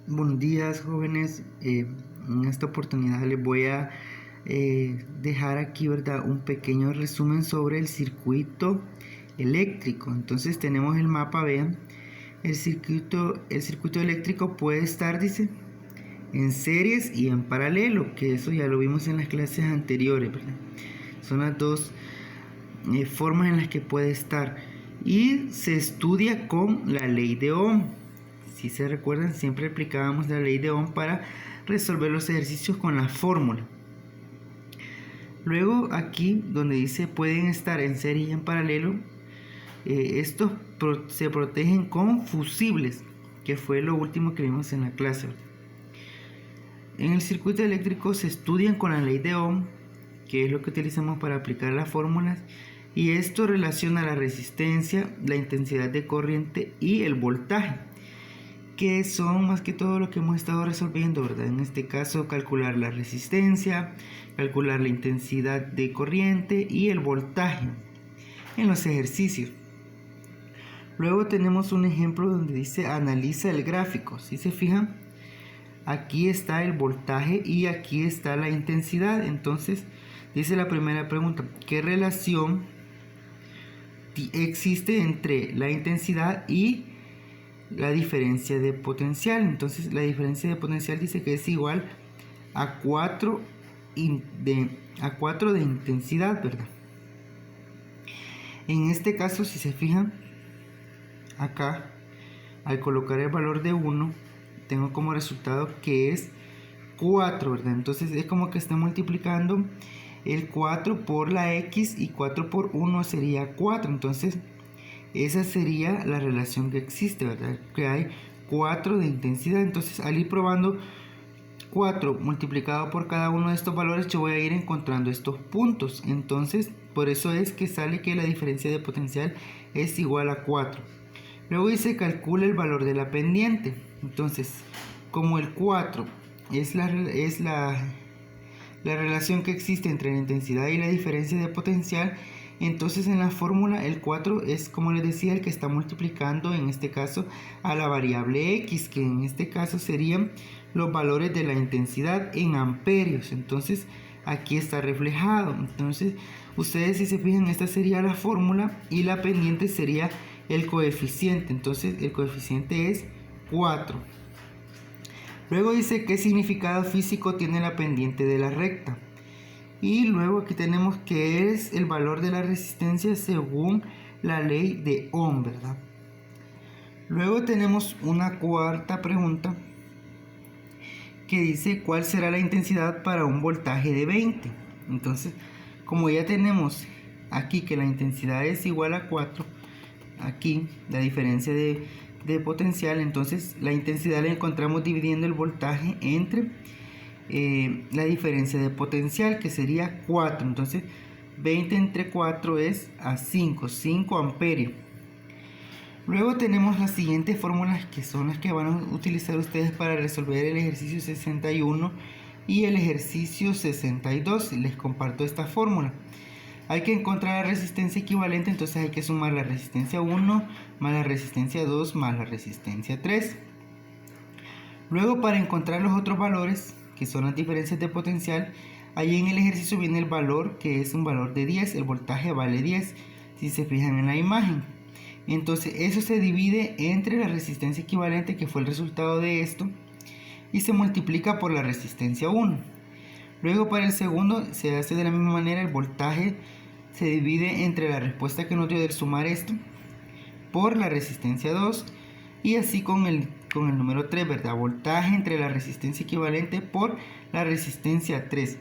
Buenos días, jóvenes. En esta oportunidad les voy a dejar aquí, ¿verdad?, un pequeño resumen sobre el circuito eléctrico. Entonces tenemos el mapa, vean, el circuito eléctrico puede estar, dice, en series y en paralelo, que eso ya lo vimos en las clases anteriores, ¿verdad? Son las dos formas en las que puede estar y se estudia con la ley de Ohm. Si se recuerdan, siempre aplicábamos la ley de Ohm para resolver los ejercicios con la fórmula. Luego aquí donde dice pueden estar en serie y en paralelo, estos se protegen con fusibles, que fue lo último que vimos en la clase. En el circuito eléctrico se estudian con la ley de Ohm, que es lo que utilizamos para aplicar las fórmulas, y esto relaciona la resistencia, la intensidad de corriente y el voltaje, que son más que todo lo que hemos estado resolviendo, ¿verdad? En este caso, calcular la resistencia, calcular la intensidad de corriente y el voltaje en los ejercicios. Luego tenemos un ejemplo donde dice analiza el gráfico. Si se fijan, aquí está el voltaje y aquí está la intensidad. Entonces dice la primera pregunta, ¿qué relación existe entre la intensidad y la diferencia de potencial? Entonces la diferencia de potencial dice que es igual a 4 de intensidad, ¿verdad? En este caso, si se fijan, acá al colocar el valor de 1 tengo como resultado que es 4, ¿verdad? Entonces es como que está multiplicando el 4 por la x, y 4 por 1 sería 4. Entonces esa sería la relación que existe, ¿verdad? Que hay 4 de intensidad. Entonces al ir probando 4 multiplicado por cada uno de estos valores, yo voy a ir encontrando estos puntos. Entonces por eso es que sale que la diferencia de potencial es igual a 4. Luego dice calcula el valor de la pendiente. Entonces, como el 4 es la relación que existe entre la intensidad y la diferencia de potencial, entonces en la fórmula el 4 es, como les decía, el que está multiplicando en este caso a la variable x, que en este caso serían los valores de la intensidad en amperios. Entonces aquí está reflejado. Entonces ustedes, si se fijan, esta sería la fórmula y la pendiente sería el coeficiente. Entonces el coeficiente es 4. Luego dice qué significado físico tiene la pendiente de la recta. Y luego aquí tenemos que es el valor de la resistencia según la ley de Ohm, ¿verdad? Luego tenemos una cuarta pregunta que dice cuál será la intensidad para un voltaje de 20. Entonces, como ya tenemos aquí que la intensidad es igual a 4, aquí la diferencia de potencial, entonces la intensidad la encontramos dividiendo el voltaje entre la diferencia de potencial, que sería 4. Entonces 20 entre 4 es a 5 amperios. Luego tenemos las siguientes fórmulas, que son las que van a utilizar ustedes para resolver el ejercicio 61 y el ejercicio 62. Les comparto esta fórmula. Hay que encontrar la resistencia equivalente, entonces hay que sumar la resistencia 1 más la resistencia 2 más la resistencia 3. Luego, para encontrar los otros valores, que son las diferencias de potencial, ahí en el ejercicio viene el valor, que es un valor de 10, el voltaje vale 10, si se fijan en la imagen. Entonces eso se divide entre la resistencia equivalente, que fue el resultado de esto, y se multiplica por la resistencia 1. Luego, para el segundo se hace de la misma manera, el voltaje se divide entre la respuesta que nos dio del sumar esto por la resistencia 2, y así con el número 3, ¿verdad? Voltaje entre la resistencia equivalente por la resistencia 3.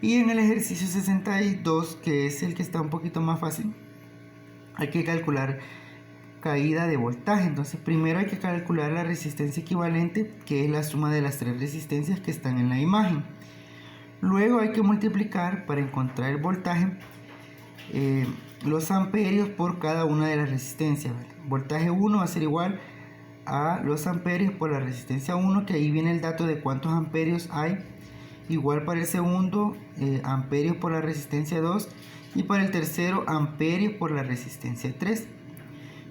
Y en el ejercicio 62, que es el que está un poquito más fácil, hay que calcular caída de voltaje. Entonces primero hay que calcular la resistencia equivalente, que es la suma de las tres resistencias que están en la imagen. Luego hay que multiplicar, para encontrar el voltaje, los amperios por cada una de las resistencias. Voltaje 1 va a ser igual a los amperios por la resistencia 1, que ahí viene el dato de cuántos amperios hay. Igual para el segundo, amperios por la resistencia 2, y para el tercero, amperios por la resistencia 3.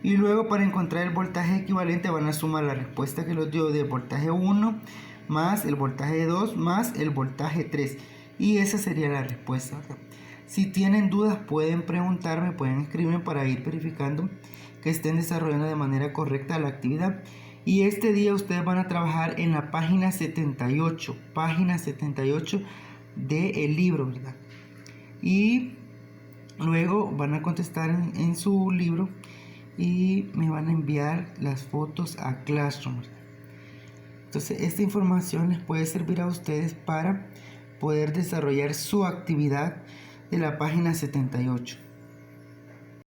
Y luego para encontrar el voltaje equivalente van a sumar la respuesta que los dio del voltaje 1 más el voltaje 2 más el voltaje 3. Y esa sería la respuesta, ¿verdad? Si tienen dudas pueden preguntarme, pueden escribirme para ir verificando que estén desarrollando de manera correcta la actividad. Y este día ustedes van a trabajar en la página 78 del libro, ¿verdad? Y luego van a contestar en su libro y me van a enviar las fotos a Classroom. Entonces esta información les puede servir a ustedes para poder desarrollar su actividad de la página 78.